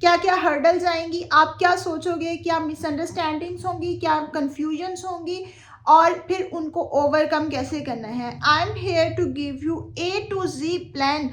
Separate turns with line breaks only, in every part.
क्या क्या हर्डल्स आएंगी, आप क्या सोचोगे, क्या मिसअंडरस्टैंडिंग्स होंगी, क्या कंफ्यूजन्स होंगी, और फिर उनको ओवरकम कैसे करना है। I am here to give you A to Z plan.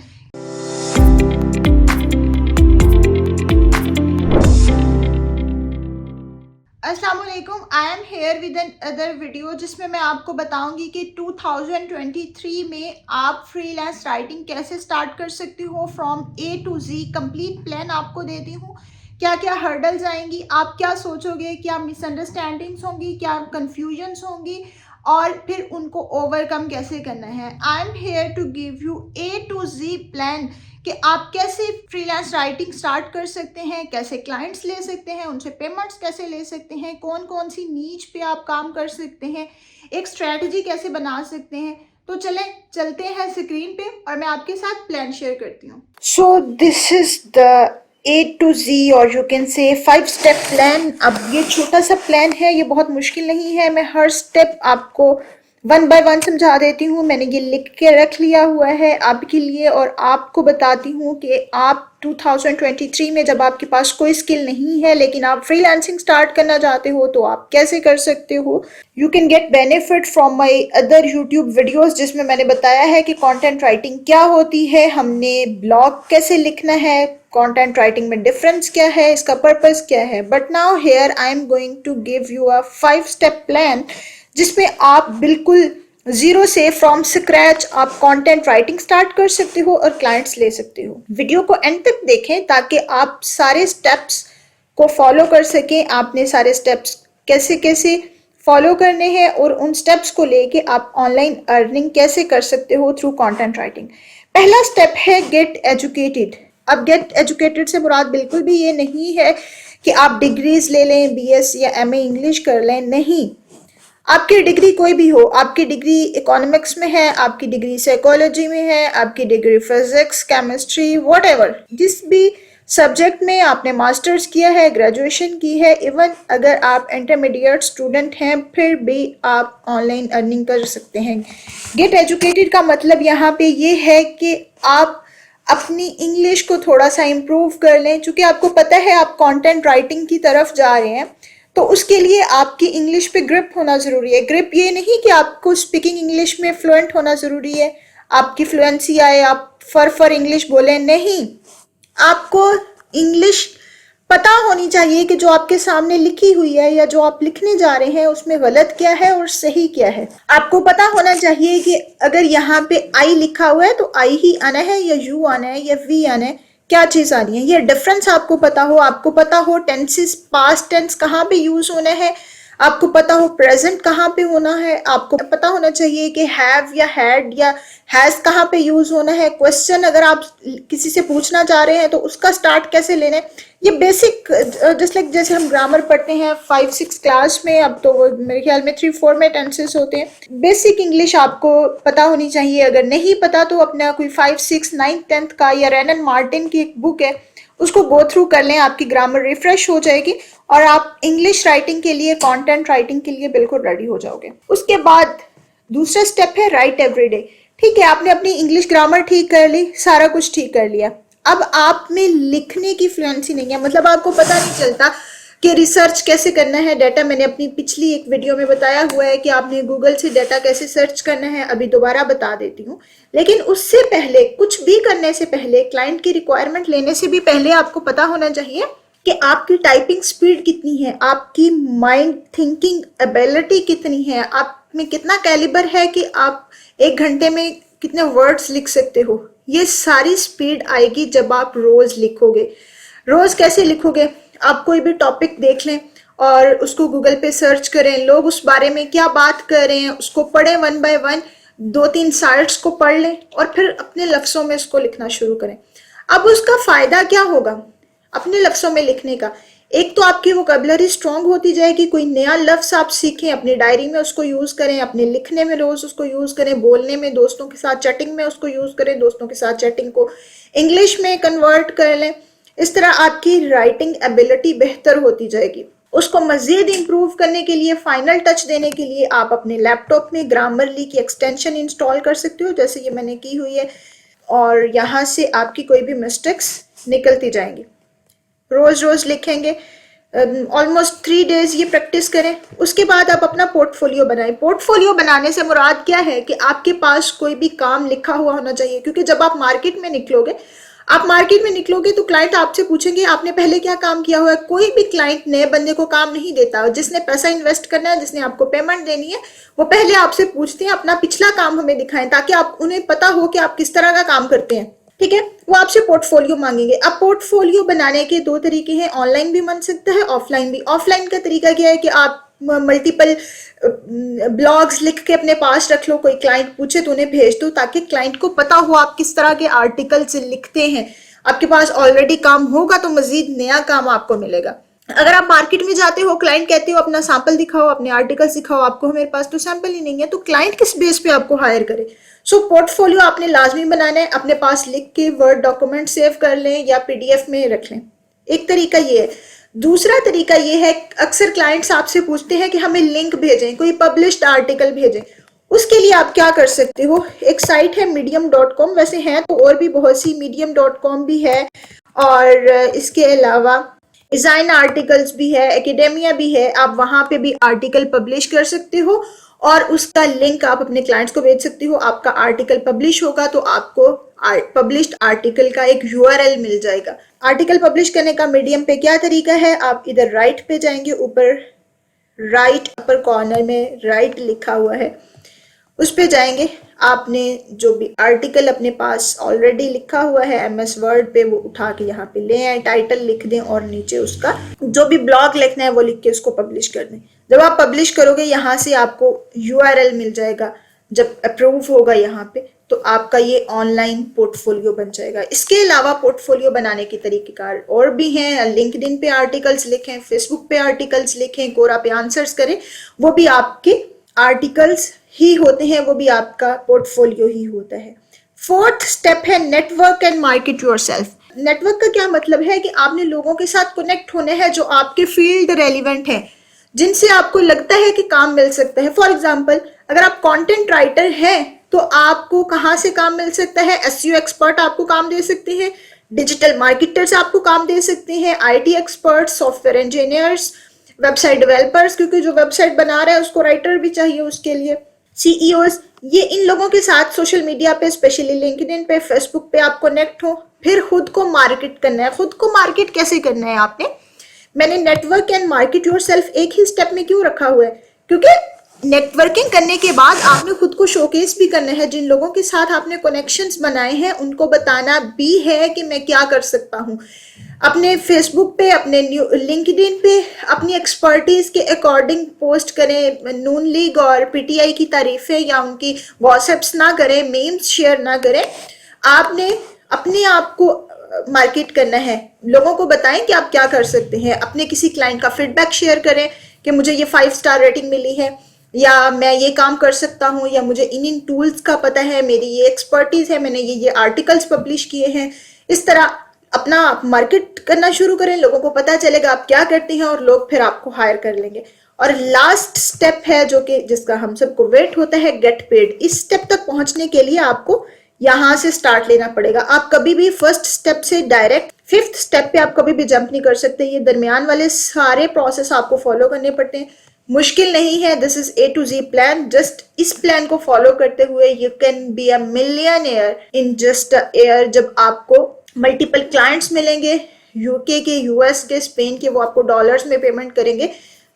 अस्सलाम वालेकुम, I am here with another video जिसमें मैं आपको बताऊंगी कि 2023 में आप फ्रीलांस राइटिंग कैसे स्टार्ट कर सकती हो। From A to Z complete plan आपको देती हूँ। क्या क्या हर्डल्स आएंगी, आप क्या सोचोगे, क्या मिसअंडरस्टैंडिंग्स होंगी, क्या कंफ्यूजन्स होंगी, और फिर उनको ओवरकम कैसे करना है। I am here to give you A to Z plan कि आप कैसे फ्रीलांस राइटिंग स्टार्ट कर सकते हैं, कैसे क्लाइंट्स ले सकते हैं, उनसे पेमेंट्स कैसे ले सकते हैं, कौन कौन सी नीच पे आप काम कर सकते हैं, एक स्ट्रेटजी कैसे बना सकते हैं। तो चलते हैं स्क्रीन पे और मैं आपके साथ प्लान शेयर करती हूँ। So this is the A to Z और you can say 5 step plan. अब ये छोटा सा प्लान है, ये बहुत मुश्किल नहीं है। मैं हर स्टेप आपको 1 बाय 1 समझा देती हूँ। मैंने ये लिख के रख लिया हुआ है आपके लिए और आपको बताती हूँ कि आप 2023 में जब आपके पास कोई स्किल नहीं है लेकिन आप फ्रीलांसिंग स्टार्ट करना चाहते हो तो आप कैसे कर सकते हो। You can get benefit from my other YouTube videos जिसमें मैंने बताया है कि कंटेंट राइटिंग क्या होती है, हमने ब्लॉग कैसे लिखना है, कंटेंट राइटिंग में डिफरेंस क्या है, इसका पर्पस क्या है। But now here I am going to give you a 5 step plan जिसमें आप बिल्कुल जीरो से फ्रॉम स्क्रैच आप कंटेंट राइटिंग स्टार्ट कर सकते हो और क्लाइंट्स ले सकते हो। वीडियो को एंड तक देखें ताकि आप सारे स्टेप्स को फॉलो कर सकें। आपने सारे स्टेप्स कैसे कैसे फॉलो करने हैं और उन स्टेप्स को लेके आप ऑनलाइन अर्निंग कैसे कर सकते हो थ्रू कंटेंट राइटिंग। पहला स्टेप है गेट एजुकेटेड। अब गेट एजुकेटेड से मुराद बिल्कुल भी ये नहीं है कि आप डिग्रीज ले लें, BS या MA इंग्लिश कर लें, नहीं। आपकी डिग्री कोई भी हो, आपकी डिग्री इकोनॉमिक्स में है, आपकी डिग्री साइकोलॉजी में है, आपकी डिग्री फिजिक्स, केमिस्ट्री, व्हाटएवर, जिस भी सब्जेक्ट में आपने मास्टर्स किया है, ग्रेजुएशन की है, इवन अगर आप इंटरमीडिएट स्टूडेंट हैं फिर भी आप ऑनलाइन अर्निंग कर सकते हैं। गेट एजुकेटेड का मतलब यहाँ पे ये है कि आप अपनी इंग्लिश को थोड़ा सा इम्प्रूव कर लें। चूंकि आपको पता है आप कंटेंट राइटिंग की तरफ जा रहे हैं तो उसके लिए आपकी इंग्लिश पे ग्रिप होना ज़रूरी है। ग्रिप ये नहीं कि आपको स्पीकिंग इंग्लिश में फ्लुएंट होना ज़रूरी है, आपकी फ्लुएंसी आए, आप फर इंग्लिश बोलें, नहीं। आपको इंग्लिश पता होनी चाहिए कि जो आपके सामने लिखी हुई है या जो आप लिखने जा रहे हैं उसमें गलत क्या है और सही क्या है। आपको पता होना चाहिए कि अगर यहाँ पे आई लिखा हुआ है तो आई ही आना है या यू आना है या वी आना है, क्या चीज आनी है, ये डिफरेंस आपको पता हो। आपको पता हो टेंसेस, पास्ट टेंस कहाँ पे यूज होना है, आपको पता हो प्रेजेंट कहाँ पे होना है, आपको पता होना चाहिए कि हैव या हैड या हैज कहाँ पे यूज होना है। क्वेश्चन अगर आप किसी से पूछना चाह रहे हैं तो उसका स्टार्ट कैसे लेना है, ये बेसिक जस्ट लाइक जैसे हम ग्रामर पढ़ते हैं 5-6 क्लास में, अब तो मेरे ख्याल में 3-4 में टेंसेस होते हैं। बेसिक इंग्लिश आपको पता होनी चाहिए। अगर नहीं पता तो अपना कोई 5-6-9-10 का या रैनन मार्टिन की एक बुक है उसको गो थ्रू कर लें, आपकी ग्रामर रिफ्रेश हो जाएगी और आप इंग्लिश राइटिंग के लिए, कंटेंट राइटिंग के लिए बिल्कुल रेडी हो जाओगे। उसके बाद दूसरा स्टेप है राइट एवरीडे। ठीक है, आपने अपनी इंग्लिश ग्रामर ठीक कर ली, सारा कुछ ठीक कर लिया, अब आप में लिखने की फ्लुएंसी नहीं है, मतलब आपको पता नहीं चलता कि रिसर्च कैसे करना है डाटा। मैंने अपनी पिछली एक वीडियो में बताया हुआ है कि आपने गूगल से डाटा कैसे सर्च करना है, अभी दोबारा बता देती हूँ। लेकिन उससे पहले, कुछ भी करने से पहले, क्लाइंट की रिक्वायरमेंट लेने से भी पहले आपको पता होना चाहिए कि आपकी टाइपिंग स्पीड कितनी है, आपकी माइंड थिंकिंग एबिलिटी कितनी है, आप में कितना कैलिबर है कि आप 1 घंटे में कितने वर्ड्स लिख सकते हो। ये सारी स्पीड आएगी जब आप रोज लिखोगे। रोज कैसे लिखोगे, आप कोई भी टॉपिक देख लें और उसको गूगल पे सर्च करें, लोग उस बारे में क्या बात कर रहे हैं उसको पढ़ें 1 बाय 1, 2-3 साइट्स को पढ़ लें और फिर अपने लफ्जों में उसको लिखना शुरू करें। अब उसका फायदा क्या होगा अपने लफ्जों में लिखने का? एक तो आपकी वोकैबुलरी स्ट्रांग होती जाएगी, कोई नया लफ्ज आप सीखें, अपनी डायरी में उसको यूज करें, अपने लिखने में रोज उसको यूज करें, बोलने में, दोस्तों के साथ चैटिंग में उसको यूज करें, दोस्तों के साथ चैटिंग को इंग्लिश में कन्वर्ट कर लें। इस तरह आपकी राइटिंग एबिलिटी बेहतर होती जाएगी। उसको मजीद इम्प्रूव करने के लिए, फाइनल टच देने के लिए आप अपने लैपटॉप में ग्रामरली की एक्सटेंशन इंस्टॉल कर सकते हो, जैसे ये मैंने की हुई है, और यहाँ से आपकी कोई भी मिस्टेक्स निकलती जाएंगी। रोज रोज लिखेंगे, ऑलमोस्ट 3 डेज ये प्रैक्टिस करें। उसके बाद आप अपना पोर्टफोलियो बनाएं। पोर्टफोलियो बनाने से मुराद क्या है कि आपके पास कोई भी काम लिखा हुआ होना चाहिए, क्योंकि जब आप मार्केट में निकलोगे तो क्लाइंट आपसे पूछेंगे आपने पहले क्या काम किया हुआ है। कोई भी क्लाइंट नए बंदे को काम नहीं देता। जिसने पैसा इन्वेस्ट करना है, जिसने आपको पेमेंट देनी है, वो पहले आपसे पूछते हैं अपना पिछला काम हमें दिखाएं, ताकि आप उन्हें पता हो कि आप किस तरह का काम करते हैं। ठीक है, वो आपसे पोर्टफोलियो मांगेंगे। अब पोर्टफोलियो बनाने के 2 तरीके हैं, ऑनलाइन भी बन सकता है, ऑफलाइन भी। ऑफलाइन का तरीका क्या है कि आप मल्टीपल ब्लॉग्स लिख के अपने पास रख लो, कोई क्लाइंट पूछे तो उन्हें भेज दो, ताकि क्लाइंट को पता हो आप किस तरह के आर्टिकल्स लिखते हैं। आपके पास ऑलरेडी काम होगा तो मजीद नया काम आपको मिलेगा। अगर आप मार्केट में जाते हो, क्लाइंट कहते हो अपना सैंपल दिखाओ, अपने आर्टिकल्स दिखाओ, आपको मेरे पास तो सैंपल ही नहीं है, तो क्लाइंट किस बेस पे आपको हायर करे। सो पोर्टफोलियो आपने लाजमी बनाना है, अपने पास लिख के वर्ड डॉक्यूमेंट सेव कर लें या पीडीएफ में रख लें। एक तरीका ये है। दूसरा तरीका ये है, अक्सर क्लाइंट्स आपसे पूछते हैं कि हमें लिंक भेजें, कोई पब्लिश्ड आर्टिकल भेजें। उसके लिए आप क्या कर सकते हो, एक साइट है medium.com, वैसे हैं तो और भी बहुत सी, medium.com भी है, और इसके अलावा डिजाइन आर्टिकल्स भी है, एकेडेमिया भी है। आप वहां पे भी आर्टिकल पब्लिश कर सकते हो और उसका लिंक आप अपने क्लाइंट्स को भेज सकते हो। आपका आर्टिकल पब्लिश होगा तो आपको पब्लिश्ड आर्टिकल का एक यूआरएल मिल जाएगा। आर्टिकल पब्लिश करने का मीडियम पे क्या तरीका है, आप इधर राइट पे जाएंगे, ऊपर राइट अपर कॉर्नर में राइट लिखा हुआ है, उस पे जाएंगे। आपने जो भी आर्टिकल अपने पास ऑलरेडी लिखा हुआ है एमएस वर्ड पे, वो उठा के यहाँ पे ले आए, टाइटल लिख दें और नीचे उसका जो भी ब्लॉग लिखना है वो लिख के उसको पब्लिश कर दें। जब आप पब्लिश करोगे यहाँ से आपको यूआरएल मिल जाएगा, जब अप्रूव होगा यहाँ पे तो आपका ये ऑनलाइन पोर्टफोलियो बन जाएगा। इसके अलावा पोर्टफोलियो बनाने के तरीकेकार और भी हैं। लिंक्डइन पे आर्टिकल्स लिखें, फेसबुक पे आर्टिकल्स लिखें, कोरा पे आंसर्स करें, वो भी आपके आर्टिकल्स ही होते हैं, वो भी आपका पोर्टफोलियो ही होता है। फोर्थ स्टेप है network and market yourself. Network का क्या मतलब है कि आपने लोगों के साथ कनेक्ट होने हैं जो आपके फील्ड रेलिवेंट हैं, जिनसे आपको लगता है कि काम मिल सकता है। फॉर एग्जाम्पल, अगर आप कंटेंट राइटर हैं तो आपको कहाँ से काम मिल सकता है, एसईओ एक्सपर्ट आपको काम दे सकते हैं, डिजिटल मार्केटर्स आपको काम दे सकते हैं, IT expert, software engineers, website developers, क्योंकि जो वेबसाइट बना रहा है उसको राइटर भी चाहिए उसके लिए, सीईओज। ये इन लोगों के साथ सोशल मीडिया पे, स्पेशली लिंक्डइन पे, फेसबुक पे आप कनेक्ट हो। फिर खुद को मार्केट करना है। खुद को मार्केट कैसे करना है आपने, मैंने नेटवर्क एंड मार्केट योरसेल्फ एक ही स्टेप में क्यों रखा हुआ है, क्योंकि नेटवर्किंग करने के बाद आपने खुद को शोकेस भी करना है। जिन लोगों के साथ आपने कनेक्शंस बनाए हैं उनको बताना भी है कि मैं क्या कर सकता हूँ। अपने फेसबुक पे, अपने लिंक्डइन पे अपनी एक्सपर्टीज के अकॉर्डिंग पोस्ट करें। नून लीग और पीटीआई की तारीफें या उनकी व्हाट्सएप्स ना करें, मीम्स शेयर ना करें। आपने अपने आप को मार्केट करना है, लोगों को बताएं कि आप क्या कर सकते हैं। अपने किसी क्लाइंट का फीडबैक शेयर करें कि मुझे ये 5 स्टार रेटिंग मिली है, या मैं ये काम कर सकता हूँ, या मुझे इन टूल्स का पता है, मेरी ये एक्सपर्टीज है, मैंने ये आर्टिकल्स पब्लिश किए हैं। इस तरह अपना मार्केट करना शुरू करें, लोगों को पता चलेगा आप क्या करते हैं और लोग फिर आपको हायर कर लेंगे। और लास्ट स्टेप है जो कि जिसका हम सबको वेट होता है, गेट पेड। इस स्टेप तक पहुंचने के लिए आपको यहां से स्टार्ट लेना पड़ेगा। आप कभी भी फर्स्ट स्टेप से डायरेक्ट 5th स्टेप पे आप कभी भी जंप नहीं कर सकते। ये दरमियान वाले सारे प्रोसेस आपको फॉलो करने पड़ते हैं। मुश्किल नहीं है, this is A to Z plan. Just इस प्लान को फॉलो करते हुए you can be a millionaire in just a year. जब आपको मल्टीपल क्लाइंट्स मिलेंगे, यूके के, यूएस के, स्पेन के, वो आपको डॉलर्स में पेमेंट करेंगे,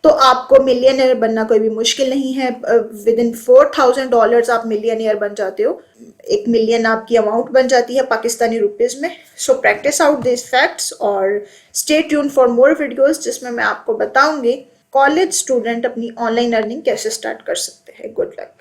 तो आपको मिलियनेयर बनना कोई भी मुश्किल नहीं है। विद इन $4,000 आप मिलियनेयर बन जाते हो। 1 मिलियन आपकी अमाउंट बन जाती है पाकिस्तानी रुपीज में। So practice out this facts और stay tune for more videos, जिसमें मैं आपको बताऊंगी कॉलेज स्टूडेंट अपनी ऑनलाइन अर्निंग कैसे स्टार्ट कर सकते हैं। Good luck.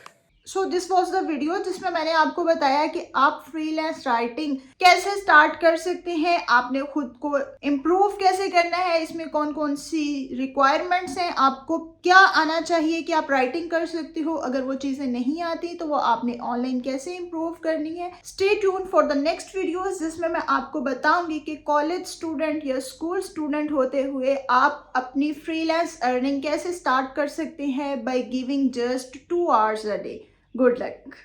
So this was the video जिसमें मैंने आपको बताया कि आप फ्रीलांस राइटिंग कैसे स्टार्ट कर सकते हैं, आपने खुद को इम्प्रूव कैसे करना है, इसमें कौन कौन सी रिक्वायरमेंट्स हैं, आपको क्या आना चाहिए कि आप राइटिंग कर सकते हो। अगर वो चीज़ें नहीं आती तो वो आपने ऑनलाइन कैसे इम्प्रूव करनी है। Stay tune for the next videos जिसमें मैं आपको बताऊंगी कि कॉलेज स्टूडेंट या स्कूल स्टूडेंट होते हुए आप अपनी फ्रीलांस अर्निंग कैसे स्टार्ट कर सकते हैं by giving just 2 hours a day. Good luck.